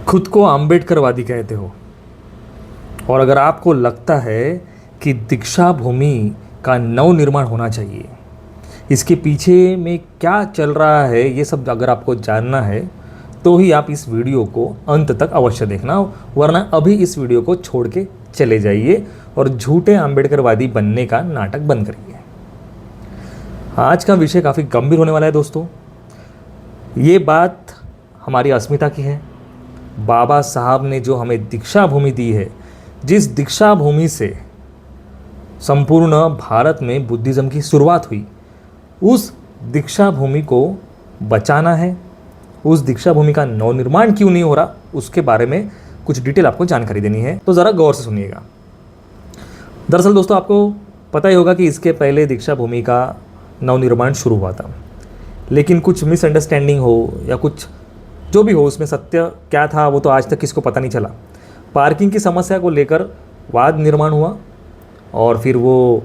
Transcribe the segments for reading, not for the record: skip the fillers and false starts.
खुद को आम्बेडकरवादी कहते हो और अगर आपको लगता है कि दीक्षा भूमि का नवनिर्माण होना चाहिए, इसके पीछे में क्या चल रहा है, ये सब अगर आपको जानना है तो ही आप इस वीडियो को अंत तक अवश्य देखना, वरना अभी इस वीडियो को छोड़ के चले जाइए और झूठे आम्बेडकरवादी बनने का नाटक बंद करिए। आज का विषय काफ़ी गंभीर होने वाला है दोस्तों। ये बात हमारी अस्मिता की है। बाबा साहब ने जो हमें दीक्षा भूमि दी है, जिस दीक्षा भूमि से संपूर्ण भारत में बुद्धिज़्म की शुरुआत हुई, उस दीक्षा भूमि को बचाना है। उस दीक्षा भूमि का नवनिर्माण क्यों नहीं हो रहा, उसके बारे में कुछ डिटेल आपको जानकारी देनी है, तो ज़रा गौर से सुनिएगा। दरअसल दोस्तों, आपको पता ही होगा कि इसके पहले दीक्षा भूमि का नवनिर्माण शुरू हुआ था, लेकिन कुछ मिसअंडरस्टैंडिंग हो या कुछ जो भी हो, उसमें सत्य क्या था वो तो आज तक किसको पता नहीं चला। पार्किंग की समस्या को लेकर वाद निर्माण हुआ और फिर वो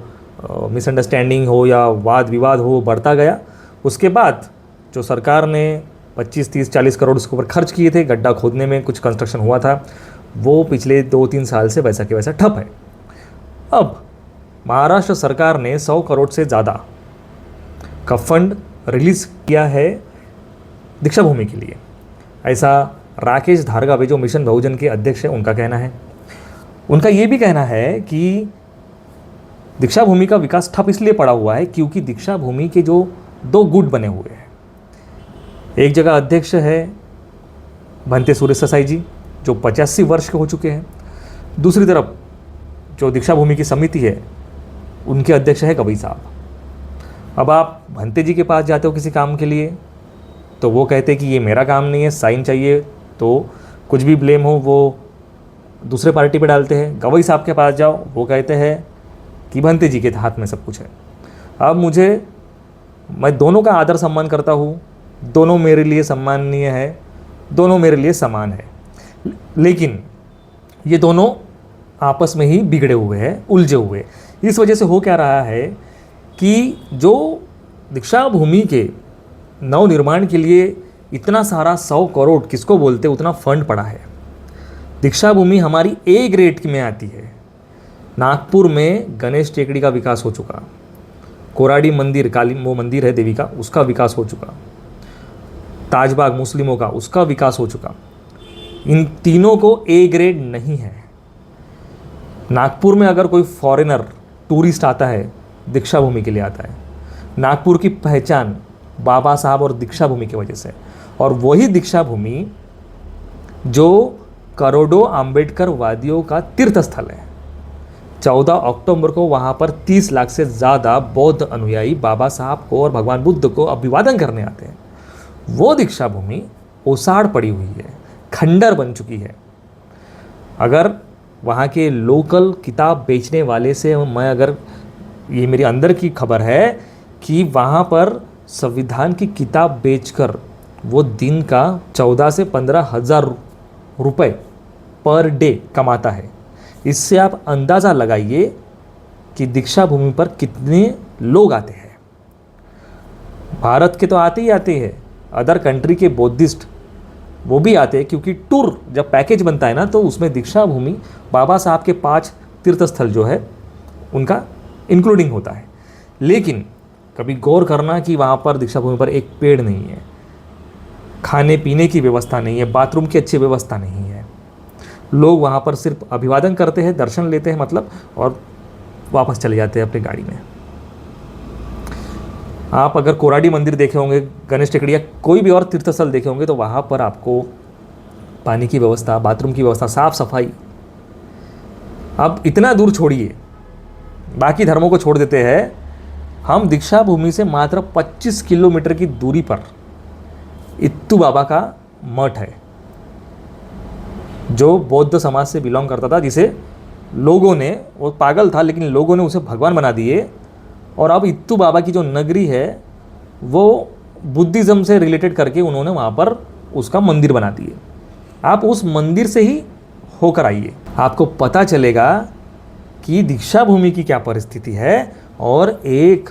मिसअंडरस्टैंडिंग हो या वाद विवाद हो बढ़ता गया। उसके बाद जो सरकार ने 25, 30, 40 करोड़ उसके ऊपर खर्च किए थे, गड्ढा खोदने में कुछ कंस्ट्रक्शन हुआ था, वो पिछले 2-3 साल से वैसा के वैसा ठप है। अब महाराष्ट्र सरकार ने 100 करोड़ से ज़्यादा का फंड रिलीज़ किया है दीक्षा भूमि के लिए, ऐसा राकेश धारगावे जो मिशन बहुजन के अध्यक्ष हैं उनका कहना है। उनका ये भी कहना है कि दीक्षा भूमि का विकास ठप इसलिए पड़ा हुआ है क्योंकि दीक्षा भूमि के जो 2 गुट बने हुए हैं, एक जगह अध्यक्ष है भंते सुरेश ससाई जी जो 85 वर्ष के हो चुके हैं, दूसरी तरफ जो दीक्षा भूमि की समिति है उनके अध्यक्ष है गवई साहब। अब आप भंते जी के पास जाते हो किसी काम के लिए तो वो कहते हैं कि ये मेरा काम नहीं है, साइन चाहिए, तो कुछ भी ब्लेम हो वो दूसरे पार्टी पे डालते हैं। गवई साहब के पास जाओ, वो कहते हैं कि भंते जी के हाथ में सब कुछ है। अब मैं दोनों का आदर सम्मान करता हूँ, दोनों मेरे लिए सम्माननीय है, दोनों मेरे लिए समान है, लेकिन ये दोनों आपस में ही बिगड़े हुए हैं, उलझे हुए। इस वजह से हो क्या रहा है कि जो दीक्षा भूमि के नवनिर्माण के लिए इतना सारा 100 करोड़ किसको बोलते उतना फंड पड़ा है। दीक्षा भूमि हमारी ए ग्रेड में आती है। नागपुर में गणेश टेकड़ी का विकास हो चुका, कोराडी मंदिर, काली वो मंदिर है देवी का, उसका विकास हो चुका, ताजबाग मुस्लिमों का उसका विकास हो चुका। इन तीनों को ए ग्रेड नहीं है। नागपुर में अगर कोई फॉरेनर टूरिस्ट आता है, दीक्षा भूमि के लिए आता है। नागपुर की पहचान बाबा साहब और दीक्षा भूमि की वजह से, और वही दीक्षा भूमि जो करोड़ों आम्बेडकरवादियों का तीर्थ स्थल है। 14 अक्टूबर को वहाँ पर 30 लाख से ज़्यादा बौद्ध अनुयायी बाबा साहब को और भगवान बुद्ध को अभिवादन करने आते हैं। वो दीक्षा भूमि ओसाड़ पड़ी हुई है, खंडर बन चुकी है। अगर वहाँ के लोकल किताब बेचने वाले से ये मेरी अंदर की खबर है कि वहाँ पर संविधान की किताब बेचकर वो दिन का 14 से 15 हज़ार रुपये पर डे कमाता है। इससे आप अंदाज़ा लगाइए कि दीक्षा भूमि पर कितने लोग आते हैं। भारत के तो आते ही आते हैं, अदर कंट्री के बौद्धिस्ट वो भी आते हैं, क्योंकि टूर जब पैकेज बनता है ना तो उसमें दीक्षा भूमि बाबा साहब के 5 तीर्थ स्थल जो है उनका इंक्लूडिंग होता है। लेकिन कभी गौर करना कि वहाँ पर दीक्षा भूमि पर एक पेड़ नहीं है, खाने पीने की व्यवस्था नहीं है, बाथरूम की अच्छी व्यवस्था नहीं है। लोग वहाँ पर सिर्फ अभिवादन करते हैं, दर्शन लेते हैं मतलब, और वापस चले जाते हैं अपनी गाड़ी में। आप अगर कोराडी मंदिर देखे होंगे, गणेश टेकड़ी या कोई भी और तीर्थस्थल देखे होंगे तो वहाँ पर आपको पानी की व्यवस्था, बाथरूम की व्यवस्था, साफ सफाई। अब इतना दूर छोड़िए, बाकी धर्मों को छोड़ देते हैं, हम दीक्षा भूमि से मात्र 25 किलोमीटर की दूरी पर इत्तू बाबा का मठ है, जो बौद्ध समाज से बिलोंग करता था, जिसे लोगों ने, वो पागल था लेकिन लोगों ने उसे भगवान बना दिए। और अब इत्तू बाबा की जो नगरी है वो बुद्धिज़्म से रिलेटेड करके उन्होंने वहाँ पर उसका मंदिर बना दिए। आप उस मंदिर से ही होकर आइए, आपको पता चलेगा कि दीक्षा भूमि की क्या परिस्थिति है। और एक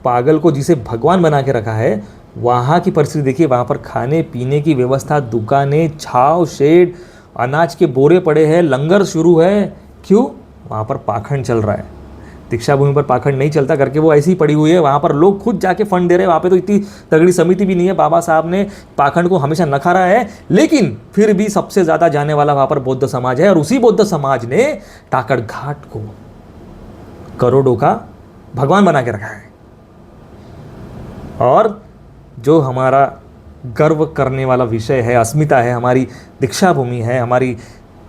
पागल को जिसे भगवान बना के रखा है वहाँ की परिस्थिति देखिए, वहाँ पर खाने पीने की व्यवस्था, दुकानें, छाव, शेड, अनाज के बोरे पड़े हैं, लंगर शुरू है। क्यों? वहाँ पर पाखंड चल रहा है। दीक्षा भूमि पर पाखंड नहीं चलता करके वो ऐसी ही पड़ी हुई है। वहाँ पर लोग खुद जाके फंड दे रहे हैं। वहाँ पे तो इतनी तगड़ी समिति भी नहीं है। बाबा साहब ने पाखंड को हमेशा नकारा है, लेकिन फिर भी सबसे ज़्यादा जाने वाला वहाँ पर बौद्ध समाज है। और उसी बौद्ध समाज ने टाकड़ घाट को करोड़ों का भगवान बना के रखा है। और जो हमारा गर्व करने वाला विषय है, अस्मिता है, हमारी दीक्षा भूमि है, हमारी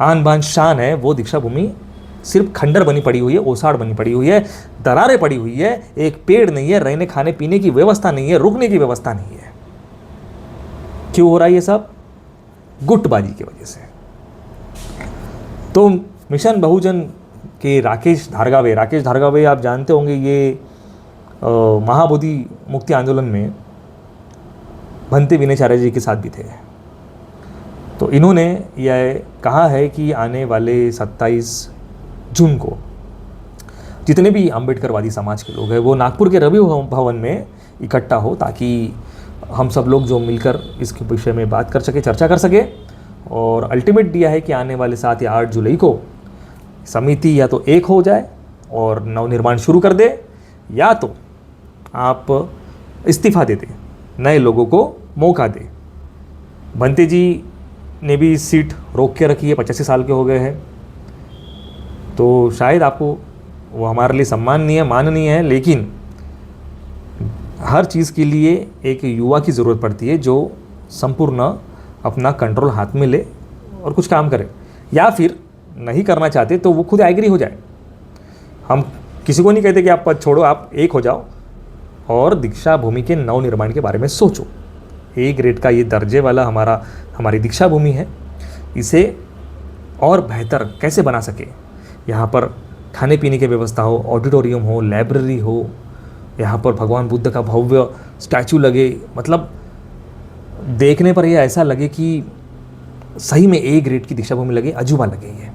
आन बान शान है, वो दीक्षा भूमि सिर्फ खंडर बनी पड़ी हुई है, ओसाड़ बनी पड़ी हुई है, दरारें पड़ी हुई है, एक पेड़ नहीं है, रहने खाने पीने की व्यवस्था नहीं है, रुकने की व्यवस्था नहीं है। क्यों हो रहा है ये सब? गुटबाजी की वजह से। तो मिशन बहुजन के राकेश धारगावे आप जानते होंगे, ये महाबोधि मुक्ति आंदोलन में भंते विनयचार्य जी के साथ भी थे। तो इन्होंने यह कहा है कि आने वाले 27 जून को जितने भी अम्बेडकरवादी समाज के लोग हैं वो नागपुर के रवि भवन में इकट्ठा हो, ताकि हम सब लोग जो मिलकर इसके विषय में बात कर सके, चर्चा कर सके। और अल्टीमेट दिया है कि आने वाले 7 या 8 जुलाई को समिति या तो एक हो जाए और नवनिर्माण शुरू कर दे, या तो आप इस्तीफा दे दें, नए लोगों को मौका दे। भंते जी ने भी सीट रोक के रखी है, 85 साल के हो गए हैं। तो शायद आपको वो हमारे लिए सम्माननीय है, माननीय है, लेकिन हर चीज़ के लिए एक युवा की ज़रूरत पड़ती है जो संपूर्ण अपना कंट्रोल हाथ में ले और कुछ काम करे। या फिर नहीं करना चाहते तो वो खुद एग्री हो जाए। हम किसी को नहीं कहते कि आप पद छोड़ो, आप एक हो जाओ और दीक्षा भूमि के नवनिर्माण के बारे में सोचो। ए ग्रेड का ये दर्जे वाला हमारी दीक्षा भूमि है, इसे और बेहतर कैसे बना सके। यहाँ पर खाने पीने की व्यवस्था हो, ऑडिटोरियम हो, लाइब्रेरी हो, यहाँ पर भगवान बुद्ध का भव्य स्टैचू लगे, मतलब देखने पर ये ऐसा लगे कि सही में ए ग्रेड की दीक्षा भूमि लगे, अजूबा लगे। ये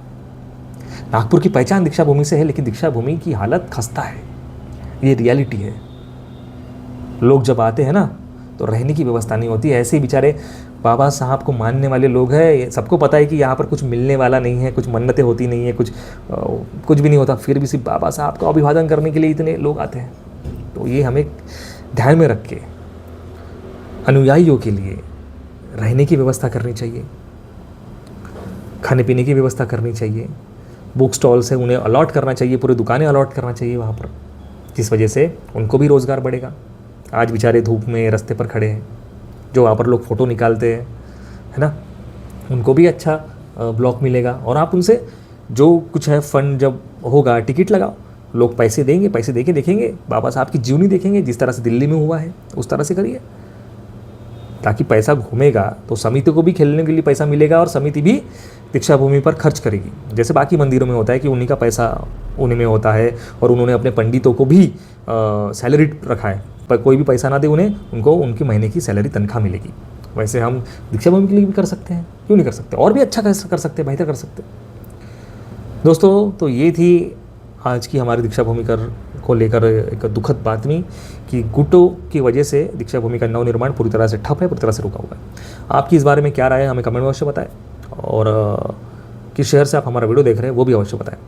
नागपुर की पहचान दीक्षा भूमि से है, लेकिन दीक्षा भूमि की हालत खस्ता है, ये रियलिटी है। लोग जब आते हैं ना तो रहने की व्यवस्था नहीं होती। ऐसे ही बेचारे बाबा साहब को मानने वाले लोग हैं, सबको पता है कि यहाँ पर कुछ मिलने वाला नहीं है, कुछ मन्नतें होती नहीं है, कुछ भी नहीं होता, फिर भी सिर्फ बाबा साहब का अभिवादन करने के लिए इतने लोग आते हैं। तो ये हमें ध्यान में रख के अनुयायियों के लिए रहने की व्यवस्था करनी चाहिए, खाने पीने की व्यवस्था करनी चाहिए, बुक स्टॉल्स है उन्हें अलॉट करना चाहिए, पूरे दुकानें अलॉट करना चाहिए वहाँ पर, जिस वजह से उनको भी रोज़गार बढ़ेगा। आज बेचारे धूप में रास्ते पर खड़े हैं, जो वहाँ पर लोग फ़ोटो निकालते हैं, है ना, उनको भी अच्छा ब्लॉक मिलेगा। और आप उनसे जो कुछ है फंड जब होगा, टिकट लगाओ, लोग पैसे देंगे, पैसे देके देखेंगे, बाबा साहब की जीवनी देखेंगे, जिस तरह से दिल्ली में हुआ है उस तरह से करिए, ताकि पैसा घूमेगा तो समिति को भी खेलने के लिए पैसा मिलेगा और समिति भी दीक्षा भूमि पर खर्च करेगी। जैसे बाकी मंदिरों में होता है कि उन्हीं का पैसा उन्हीं में होता है और उन्होंने अपने पंडितों को भी सैलरी रखा है, पर कोई भी पैसा ना दे उनको उनकी महीने की सैलरी तनख्वाह मिलेगी। वैसे हम दीक्षा भूमि के लिए भी कर सकते हैं, क्यों नहीं कर सकते, और भी अच्छा कर सकते हैं, बेहतर कर सकते हैं। दोस्तों, तो ये थी आज की हमारी दीक्षा भूमि को लेकर एक दुखद बातमी कि गुटों की वजह से दीक्षा भूमि का नवनिर्माण पूरी तरह से ठप है, पूरी तरह से रुका हुआ है। आपकी इस बारे में क्या राय है, हमें कमेंट में अवश्य बताएं, और किस शहर से आप हमारा वीडियो देख रहे हैं वो भी अवश्य बताएं।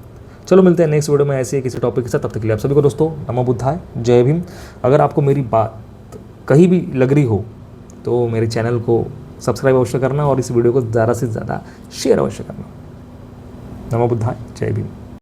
चलो मिलते हैं नेक्स्ट वीडियो में ऐसे किसी टॉपिक के साथ। तब तक के लिए आप सभी को दोस्तों नमो बुद्धाय, जय भीम। अगर आपको मेरी बात कहीं भी लग रही हो तो मेरे चैनल को सब्सक्राइब अवश्य करना और इस वीडियो को ज़्यादा से ज़्यादा शेयर अवश्य करना। नमो बुद्धाय, जय भीम।